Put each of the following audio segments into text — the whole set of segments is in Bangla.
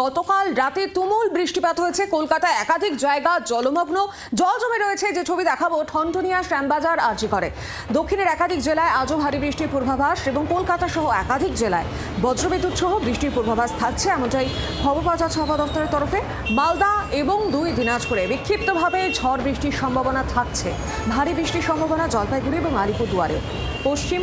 গতকাল রাতে তুমুল বৃষ্টিপাত হয়েছে। কলকাতায় একাধিক জায়গা জলমগ্ন, জল জমে রয়েছে। যে ছবি দেখাবো ঠনঠনিয়া, শ্যামবাজার, আরজিকরে। দক্ষিণের একাধিক জেলায় আজও ভারী বৃষ্টির পূর্বাভাস এবং কলকাতা সহ একাধিক জেলায় বজ্রবিদ্যুৎ সহ বৃষ্টির পূর্বাভাস থাকছে, এমনটাই খবর পাওয়া যাচ্ছে আবহাওয়া দপ্তরের তরফে। মালদা এবং দিনাজপুরে বিক্ষিপ্তভাবে ঝড় বৃষ্টির সম্ভাবনা থাকছে। ভারী বৃষ্টির সম্ভাবনা জলপাইগুড়ি এবং আলিপুরদুয়ারে। পশ্চিম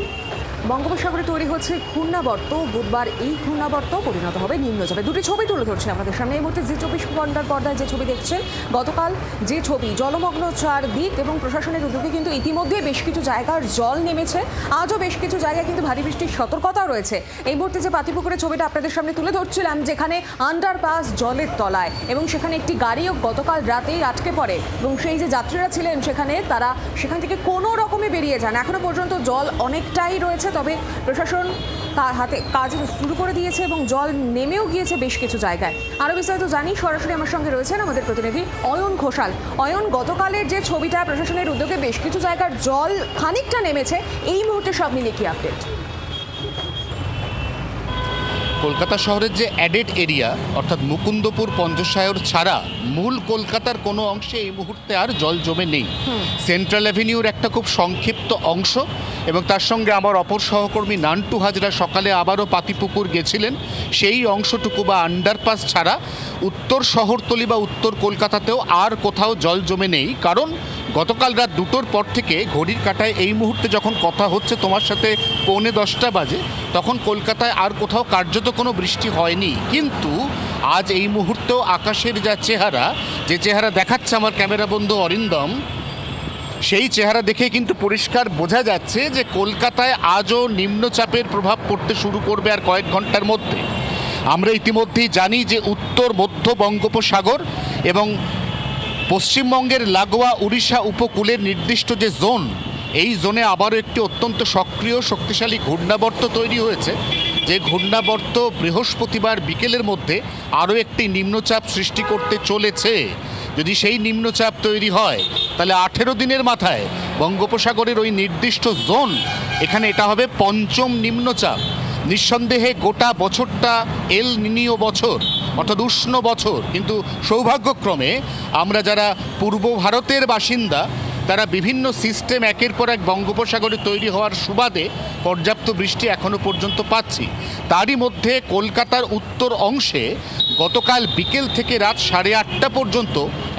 বঙ্গোপসাগরে তৈরি হচ্ছে ঘূর্ণাবর্ত। বুধবার এই ঘূর্ণাবর্ত পরিণত হবে নিম্নচাপে। দুটি ছবি তুলে ধরছে আমাদের সামনে। এই মুহূর্তে জি24 ঘন্টার পর্দায় যে ছবি দেখছেন, গতকাল যে ছবি, জলমগ্ন চারদিক এবং প্রশাসনের উদ্যোগে কিন্তু ইতিমধ্যে বেশ কিছু জায়গার জল নেমেছে। আজও বেশ কিছু জায়গায় কিন্তু ভারী বৃষ্টির সতর্কতাও রয়েছে। এই মুহূর্তে যে পাতিপুকুরের ছবিটা আপনাদের সামনে তুলে ধরছিলাম, যেখানে আন্ডারপাস জলের তলায় এবং সেখানে একটি গাড়িও গতকাল রাতেই আটকে পড়ে এবং সেই যে যাত্রীরা ছিলেন সেখানে, তারা সেখান থেকে কোনো রকমে বেরিয়ে যান। এখনো পর্যন্ত জল অনেকটাই রয়েছে, তবে প্রশাসন তার হাতে কাজ শুরু করে দিয়েছে এবং জল নেমেও গিয়েছে বেশ কিছু জায়গায়। আরও বিস্তারিত জানি, সরাসরি আমার সঙ্গে রয়েছেন আমাদের প্রতিনিধি অয়ন ঘোষাল। অয়ন, গতকালের যে ছবিটা, প্রশাসনের উদ্যোগে বেশ কিছু জায়গার জল খানিকটা নেমেছে, এই মুহূর্তে সব মিলিয়ে কি আপডেট? কলকাতা শহরের যে অ্যাডেড এরিয়া অর্থাৎ মুকুন্দপুর, পঞ্চশায়র ছাড়া মূল কলকাতার কোনো অংশে এই মুহূর্তে আর জল জমে নেই। সেন্ট্রাল অ্যাভিনিউর একটা খুব সংক্ষিপ্ত অংশ এবং তার সঙ্গে আমার অপর সহকর্মী নান্টু হাজরা সকালে আবারও পাতিপুকুর গেছিলেন, সেই অংশটুকু বা আন্ডারপাস ছাড়া উত্তর শহরতলি বা উত্তর কলকাতাতেও আর কোথাও জল জমে নেই। কারণ গতকাল রাত 2টোর পর থেকে ঘড়ির কাঁটায় এই মুহূর্তে যখন কথা হচ্ছে তোমার সাথে 9:45 বাজে, তখন কলকাতায় আর কোথাও কার্যত কোনো বৃষ্টি হয়নি। কিন্তু আজ এই মুহূর্তেও আকাশের যা চেহারা, যে চেহারা দেখাচ্ছে আমার ক্যামেরা বন্ধু অরিন্দম, সেই চেহারা দেখে কিন্তু পরিষ্কার বোঝা যাচ্ছে যে কলকাতায় আজও নিম্নচাপের প্রভাব পড়তে শুরু করবে আর কয়েক ঘন্টার মধ্যে। আমরা ইতিমধ্যেই জানি যে উত্তর মধ্য বঙ্গোপসাগর এবং পশ্চিমবঙ্গের লাগোয়া উড়িষ্যা উপকূলের নির্দিষ্ট যে জোন, এই জোনে আবারও একটি অত্যন্ত সক্রিয় শক্তিশালী ঘূর্ণাবর্ত তৈরি হয়েছে। যে ঘূর্ণাবর্ত বৃহস্পতিবার বিকেলের মধ্যে আরও একটি নিম্নচাপ সৃষ্টি করতে চলেছে। যদি সেই নিম্নচাপ তৈরি হয়, তাহলে 18 দিনের মাথায় বঙ্গোপসাগরের ওই নির্দিষ্ট জোন, এখানে এটা হবে 5ম নিম্নচাপ। নিঃসন্দেহে গোটা বছরটা এল নিনিও বছর, অর্থাৎ উষ্ণ বছর। কিন্তু সৌভাগ্যক্রমে আমরা যারা পূর্ব ভারতের বাসিন্দা, তারা বিভিন্ন সিস্টেম একের পর এক বঙ্গোপসাগরে তৈরি হওয়ার সুবাদে পর্যাপ্ত বৃষ্টি এখনও পর্যন্ত পাচ্ছি। তারই মধ্যে কলকাতার উত্তর অংশে গতকাল বিকেল থেকে রাত 8:30 পর্যন্ত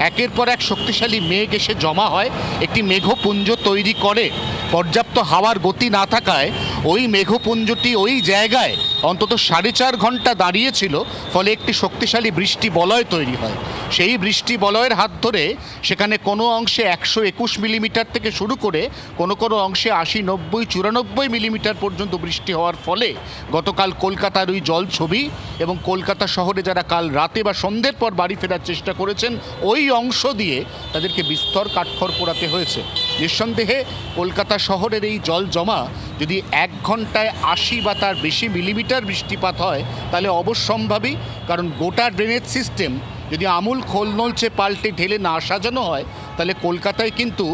একের পর এক শক্তিশালী মেঘ এসে জমা হয়, একটি মেঘপুঞ্জ তৈরি করে। পর্যাপ্ত হাওয়ার গতি না থাকায় ওই মেঘপুঞ্জটি ওই জায়গায় অন্তত 4.5 ঘন্টা দাঁড়িয়েছিল, ফলে একটি শক্তিশালী বৃষ্টি বলয় তৈরি হয়। সেই বৃষ্টি বলয়ের হাত ধরে সেখানে কোনো অংশে 121 মিলিমিটার থেকে শুরু করে কোনো কোনো অংশে 80, 90, 94 মিলিমিটার পর্যন্ত বৃষ্টি হওয়ার ফলে গতকাল কলকাতার ওই জল ছবি এবং কলকাতা শহরে যারা কাল রাতে বা সন্ধ্যের পর বাড়ি ফেরার চেষ্টা করেছেন, ওই অংশ দিয়ে তাদেরকে বিস্তর কাঠখড় পোড়াতে হয়েছে। নিঃসন্দেহে কলকাতা শহরের এই জল জমা যদি 1 ঘন্টায় 80 বা তার বেশি মিলিমিটার বৃষ্টিপাত হয়, তাহলে অবশ্যম্ভাবী। কারণ গোটা ড্রেনেজ সিস্টেম যদি আমূল খোলনলচে পাল্টে ঢেলে না সাজানো হয়, তাহলে কলকাতায় কিন্তু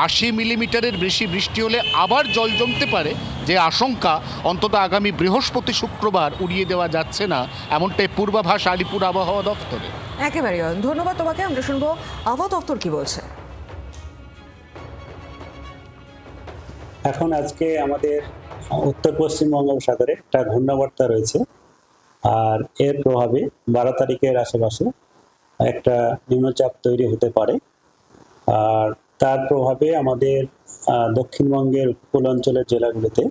80 মিলিমিটারের বেশি বৃষ্টি হলে আবার জল জমতে পারে, যে আশঙ্কা অন্তত আগামী বৃহস্পতি শুক্রবার উড়িয়ে দেওয়া যাচ্ছে না, এমনটাই পূর্বাভাস আলিপুর আবহাওয়া দফতরে। একেবারে ধন্যবাদ তোমাকে। আমরা শুনবো আবহাওয়া দপ্তর কি বলছে। এখন আজকে আমাদের উত্তর পশ্চিম বঙ্গোপসাগরে একটা ঘূর্ণাবর্ত রয়েছে, আর এর প্রভাবে 12 তারিখের আশেপাশে একটা নিম্নচাপ তৈরি হতে পারে। আর তার প্রভাবে আমাদের দক্ষিণবঙ্গের উপকূল অঞ্চলের জেলাগুলোতে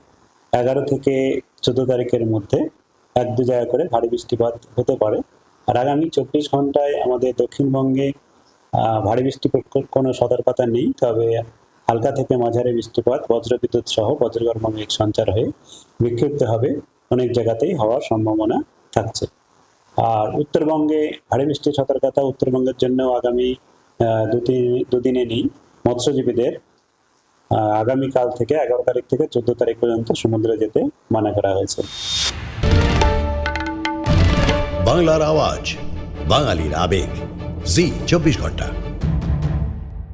11 থেকে 14 তারিখের মধ্যে 1-2 জায়গা করে ভারী বৃষ্টিপাত হতে পারে। আর আগামী 24 ঘন্টায় আমাদের দক্ষিণবঙ্গে ভারী বৃষ্টিপাত কোনো সতর্কতা নেই, তবে হালকা থেকে মাঝারি বৃষ্টিপাত, বজ্রবিদ্যুৎ সহ বজ্রগর্ভ মেঘ সঞ্চার হয়ে বিক্ষিপ্তভাবে অনেক জায়গাতেই হওয়ার সম্ভাবনা থাকছে। আর উত্তরবঙ্গে ভারী বৃষ্টির সতর্কতা উত্তরবঙ্গের জন্য আগামী দুদিনে নেই। মৎস্যজীবীদের আগামীকাল থেকে 11 তারিখ থেকে 14 তারিখ পর্যন্ত সমুদ্রে যেতে মানা করা হয়েছে। বাংলার আওয়াজ, বাঙালির আবেগ, জি 24 ঘন্টা।